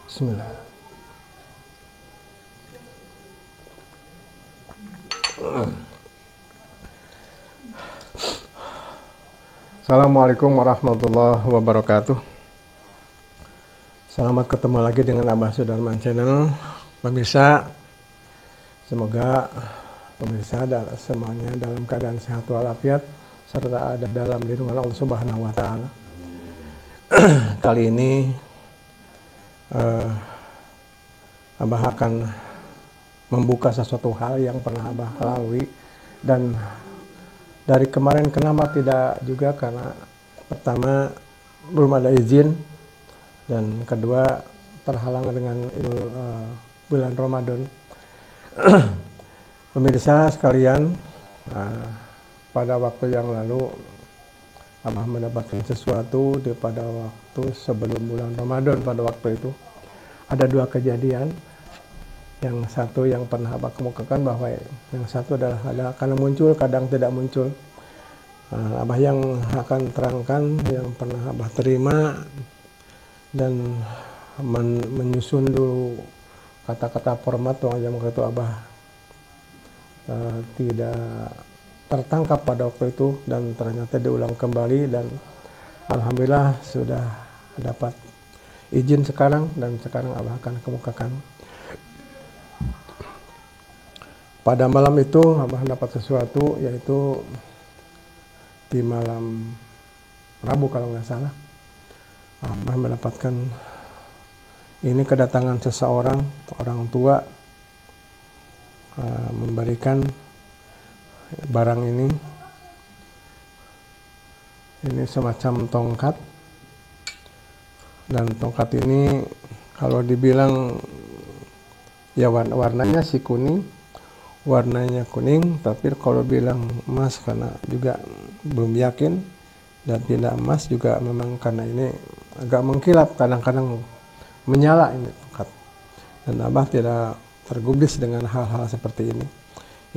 Bismillah. Assalamualaikum warahmatullahi wabarakatuh. Selamat ketemu lagi dengan Abah Sudarman Channel. Pemirsa, semoga pemirsa dan semuanya dalam keadaan sehat walafiat serta ada dalam lindungan Allah Subhanahu wa taala. Kali ini Abah akan membuka sesuatu hal yang pernah Abah lalui, dan dari kemarin kenapa tidak juga, karena pertama belum ada izin, dan kedua terhalang dengan bulan Ramadan. Pemirsa sekalian, pada waktu yang lalu Abah mendapatkan sesuatu pada waktu sebelum bulan Ramadan. Pada waktu itu ada dua kejadian. Yang satu yang pernah Abah kemukakan, bahwa yang satu adalah ada kadang muncul, kadang tidak muncul. Abah yang akan terangkan yang pernah Abah terima, dan menyusun dulu kata-kata format yang waktu itu Abah tidak tertangkap pada waktu itu, dan ternyata diulang kembali, dan alhamdulillah sudah dapat izin sekarang, dan sekarang Abah akan kemukakan. Pada malam itu Abah dapat sesuatu, yaitu di malam Rabu kalau nggak salah. Abah mendapatkan ini kedatangan seseorang, orang tua, memberikan barang ini. Ini semacam tongkat, dan tongkat ini kalau dibilang ya warnanya sih kuning, warnanya kuning, tapi kalau bilang emas karena juga belum yakin, dan tidak emas juga memang karena ini agak mengkilap, kadang-kadang menyala ini tongkat. Dan Abah tidak tergubris dengan hal-hal seperti ini.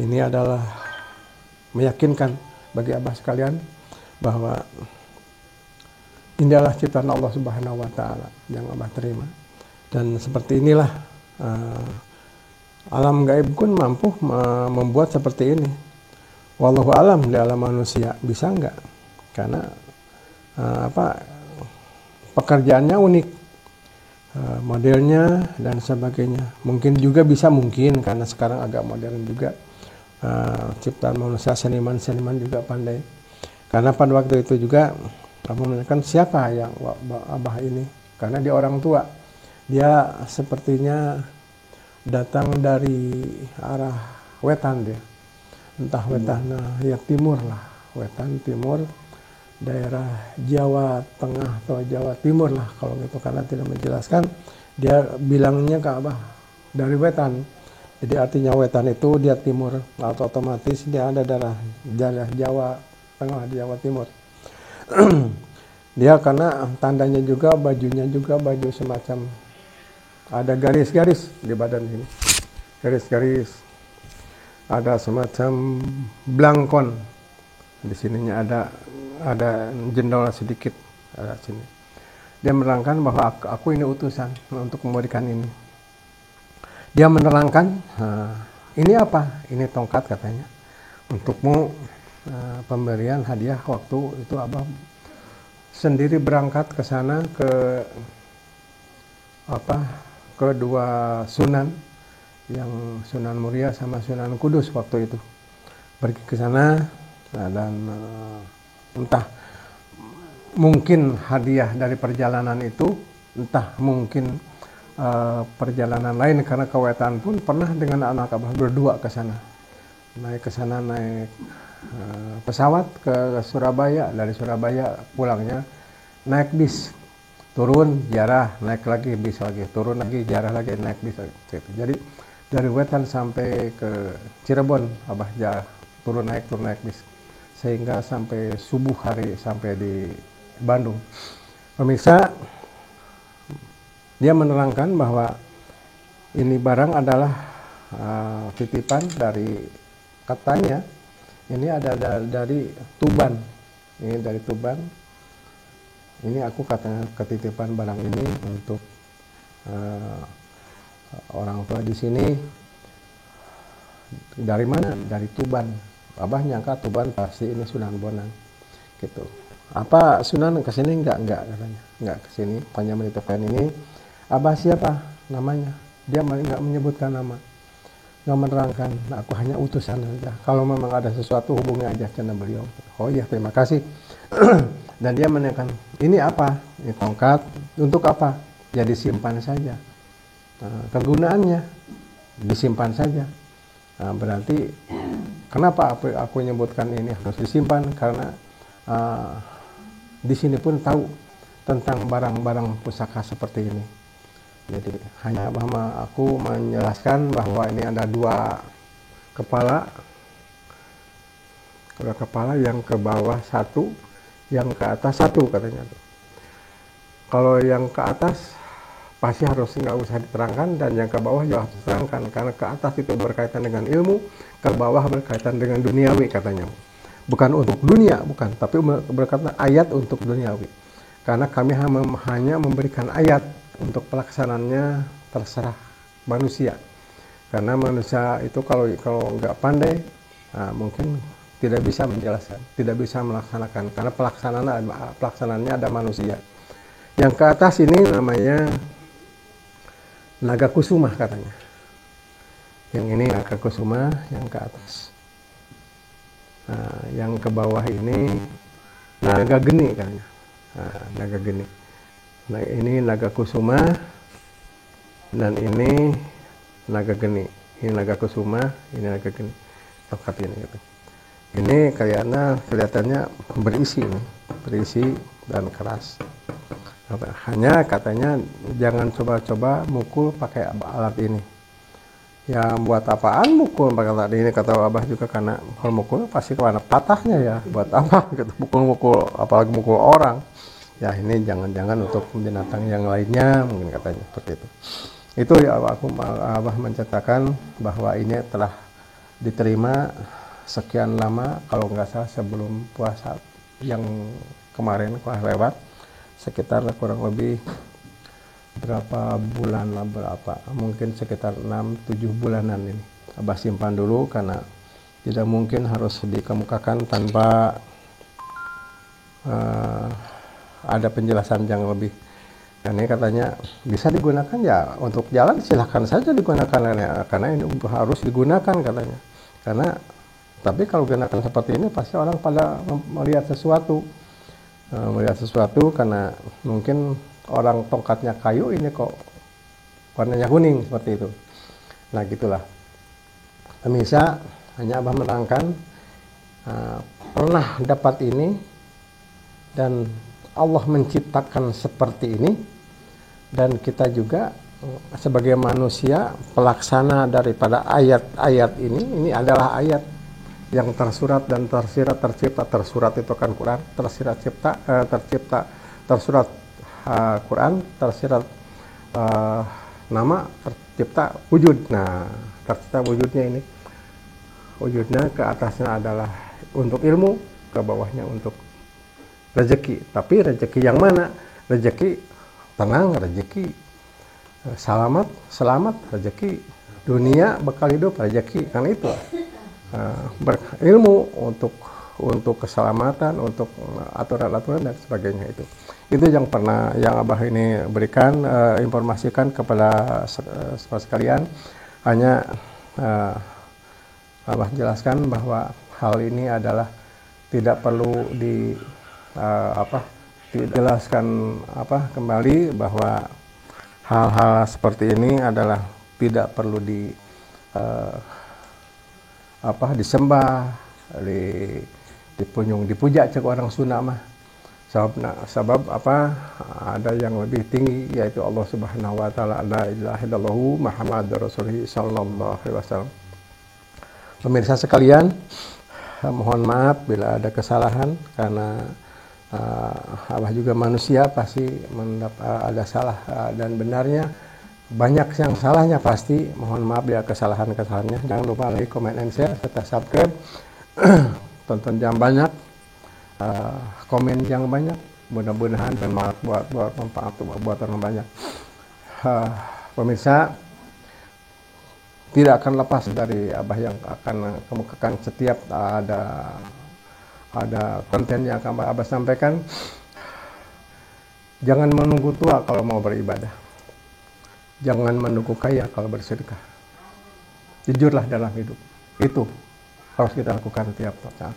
Ini adalah meyakinkan bagi Abah sekalian bahwa ini adalah ciptaan Allah Subhanahu wa taala yang Abah terima. Dan seperti inilah alam gaib pun mampu membuat seperti ini. Wallahu alam di alam manusia bisa enggak? Karena pekerjaannya unik, modelnya dan sebagainya. Mungkin juga bisa, mungkin karena sekarang agak modern juga, ciptaan manusia, seniman-seniman juga pandai. Karena pada waktu itu juga Abah menanyakan siapa yang Abah ini, karena dia orang tua. Dia sepertinya datang dari arah wetan, dia entah wetan ya timur lah, wetan timur, daerah Jawa Tengah atau Jawa Timur lah kalau gitu, karena tidak menjelaskan. Dia bilangnya ke Abah dari wetan, jadi artinya wetan itu dia timur, atau otomatis dia ada daerah Jawa Tengah, Jawa Timur. Dia karena tandanya juga, bajunya juga baju semacam ada garis-garis di badan ini, garis-garis, ada semacam blangkon di sininya, ada jendol sedikit ada sini. Dia menerangkan bahwa aku ini utusan untuk memberikan ini. Dia menerangkan, ini apa? Ini tongkat katanya, untukmu, pemberian hadiah. Waktu itu Abah sendiri berangkat ke sana, ke dua sunan, yang Sunan Muria sama Sunan Kudus waktu itu. Pergi ke sana, dan entah mungkin hadiah dari perjalanan itu, entah mungkin perjalanan lain, karena kewetan pun pernah dengan anak Abah berdua ke sana. Naik pesawat ke Surabaya, dari Surabaya pulangnya naik bis, turun jarah, naik lagi bis lagi, turun lagi jarah lagi, naik bis lagi. Jadi dari wetan sampai ke Cirebon Abah turun naik bis, sehingga sampai subuh hari sampai di Bandung. Pemirsa, dia menerangkan bahwa ini barang adalah titipan dari, katanya ini ada dari Tuban. Ini dari Tuban. Ini aku katanya ketitipan barang ini untuk uh, orang tua di sini dari mana? Dari Tuban. Abah nyangka Tuban pasti ini Sunan Bonang gitu. Apa Sunan kesini? Enggak katanya, enggak kesini. Hanya menitipkan ini. Abah siapa namanya? Dia nggak menyebutkan nama, nggak menerangkan. Aku hanya utusan saja. Kalau memang ada sesuatu hubungi aja channel beliau. Oh iya, terima kasih. Dan dia menanyakan, ini apa? Ini tongkat. Untuk apa? Ya disimpan saja. Kegunaannya disimpan saja. Berarti kenapa aku menyebutkan ini harus disimpan? Karena di sini pun tahu tentang barang-barang pusaka seperti ini. Jadi hanya bahwa aku menjelaskan bahwa ini ada dua kepala yang ke bawah satu, yang ke atas satu katanya. Kalau yang ke atas pasti harus nggak usah diterangkan, dan yang ke bawah juga harus diterangkan, karena ke atas itu berkaitan dengan ilmu, ke bawah berkaitan dengan duniawi katanya. Bukan untuk dunia, bukan, tapi berkaitan ayat untuk duniawi. Karena kami hanya memberikan ayat, untuk pelaksanaannya terserah manusia. Karena manusia itu kalau nggak pandai, mungkin tidak bisa menjelaskan, tidak bisa melaksanakan, karena pelaksanaannya ada manusia. Yang ke atas ini namanya Naga Kusuma katanya. Yang ini Naga Kusuma yang ke atas. Yang ke bawah ini Naga Geni katanya. Naga Geni. Nah, ini Naga Kusuma dan ini Naga Geni. Ini Naga Kusuma, ini Naga Geni. Tongkat ini gitu. Ini kelihatannya berisi dan keras. Hanya katanya jangan coba-coba mukul pakai alat ini. Ya buat apaan mukul pakai alat ini, kata Abah juga, karena kalau mukul pasti kemana patahnya ya. Buat apa gitu, mukul apalagi mukul orang. Ya ini jangan-jangan untuk binatang yang lainnya mungkin, katanya seperti itu. Itu ya Abah menceritakan bahwa ini telah diterima sekian lama, kalau nggak salah sebelum puasa yang kemarin lewat, sekitar kurang lebih berapa bulan lah, mungkin sekitar 6-7 bulanan ini. Abah simpan dulu karena tidak mungkin harus dikemukakan tanpa ada penjelasan yang lebih. Dan ini katanya bisa digunakan ya untuk jalan, silahkan saja digunakan ya, karena ini harus digunakan katanya. Karena tapi kalau gunakan seperti ini pasti orang pada melihat sesuatu. Karena mungkin orang tongkatnya kayu, ini kok warnanya kuning seperti itu. Nah gitulah. Pemirsa, hanya Abah menerangkan pernah dapat ini, dan Allah menciptakan seperti ini, dan kita juga sebagai manusia pelaksana daripada ayat-ayat ini adalah ayat yang tersurat dan tercipta. Tersurat itu kan Quran, tersurat Quran, tersirat nama, tercipta wujud. Nah, tercipta wujudnya ini, wujudnya ke atasnya adalah untuk ilmu, ke bawahnya untuk rezeki. Tapi rezeki yang mana? Rezeki tenang, rezeki selamat, rezeki dunia, bekal hidup, rezeki. Kan itu berilmu untuk keselamatan, untuk aturan-aturan dan sebagainya. Itu yang Abah ini berikan, informasikan kepada semua sekalian. Hanya Abah jelaskan bahwa hal ini adalah tidak perlu dijelaskan kembali, bahwa hal-hal seperti ini adalah tidak perlu disembah, dipuja cek orang Sunda mah. Sebab ada yang lebih tinggi, yaitu Allah Subhanahu wa taala, la ilaha illallah Muhammadur Rasulullah sallallahu alaihi wasallam. Pemirsa sekalian, mohon maaf bila ada kesalahan, karena Abah juga manusia, pasti ada salah dan benarnya. Banyak yang salahnya pasti, mohon maaf ya kesalahan-kesalahannya. Jangan lupa like, comment, and share, serta subscribe. Tonton yang banyak, komen yang banyak, mudah-mudahan bermanfaat buat orang banyak. pemirsa tidak akan lepas dari Abah yang akan kemukakan setiap ada konten yang akan Abah sampaikan. Jangan menunggu tua kalau mau beribadah. Jangan menunggu kaya kalau bersedekah. Jujurlah dalam hidup. Itu harus kita lakukan tiap saat.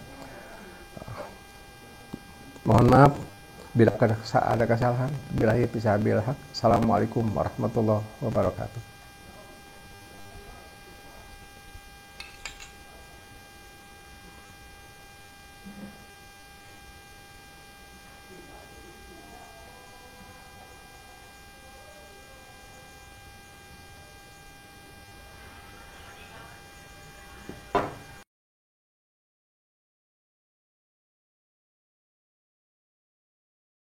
Mohon maaf bila ada kesalahan. Billahi fisabilillah. Assalamualaikum warahmatullahi wabarakatuh.